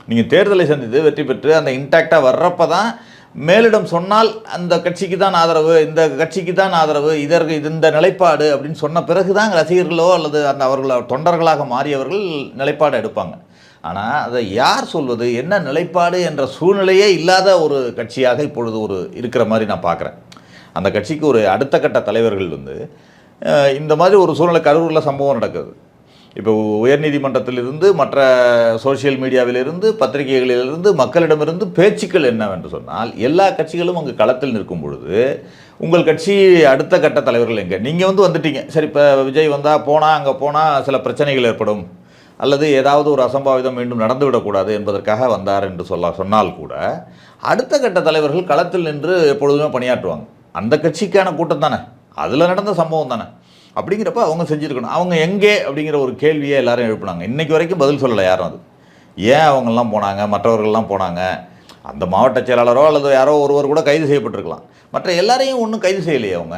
நீங்கள் தேர்தலை சந்தித்து வெற்றி பெற்று அந்த இன்டாக்டாக வர்றப்ப தான் மேலிடம் சொன்னால் அந்த கட்சிக்கு தான் ஆதரவு, இந்த கட்சிக்கு தான் ஆதரவு, இதற்கு இந்த நிலைப்பாடு அப்படின்னு சொன்ன பிறகு தான் ரசிகர்களோ அல்லது அந்த அவர்கள தொண்டர்களாக மாறியவர்கள் நிலைப்பாடு எடுப்பாங்க. ஆனால் அதை யார் சொல்வது, என்ன நிலைப்பாடு என்ற சூழ்நிலையே இல்லாத ஒரு கட்சியாக இப்பொழுது ஒரு இருக்கிற மாதிரி நான் பார்க்குறேன். அந்த கட்சிக்கு ஒரு அடுத்த கட்ட தலைவர்கள் இந்த மாதிரி ஒரு சூழ்நிலை கரூரில் சம்பவம் நடக்குது. இப்போ உயர்நீதிமன்றத்திலிருந்து மற்ற சோசியல் மீடியாவிலிருந்து பத்திரிகைகளிலிருந்து மக்களிடமிருந்து பேச்சுக்கள் என்னவென்று சொன்னால் எல்லா கட்சிகளும் அங்கு களத்தில் நிற்கும் பொழுது உங்கள் கட்சி அடுத்த கட்ட தலைவர்கள் எங்கே, நீங்கள் வந்துட்டீங்க, சரி இப்போ விஜய் வந்தால் போனால் அங்கே போனால் சில பிரச்சனைகள் ஏற்படும் அல்லது ஏதாவது ஒரு அசம்பாவிதம் மீண்டும் நடந்துவிடக்கூடாது என்பதற்காக வந்தார் என்று சொன்னால் கூட அடுத்த கட்ட தலைவர்கள் களத்தில் நின்று எப்பொழுதுமே பணியாற்றுவாங்க. அந்த கட்சிக்கான கூட்டம் தானே, அதில் நடந்த சம்பவம் தானே. அப்படிங்கிறப்ப அவங்க செஞ்சுருக்கணும். அவங்க எங்கே அப்படிங்கிற ஒரு கேள்வியை எல்லாரும் எழுப்பினாங்க. இன்றைக்கு வரைக்கும் பதில் சொல்லலை யாரும். அது ஏன் அவங்கெல்லாம் போனாங்க, மற்றவர்கள்லாம் போனாங்க, அந்த மாவட்ட செயலாளரோ அல்லது யாரோ ஒருவர் கூட கைது செய்யப்பட்டிருக்கலாம், மற்ற எல்லாரையும் ஒன்றும் கைது செய்யலையே அவங்க.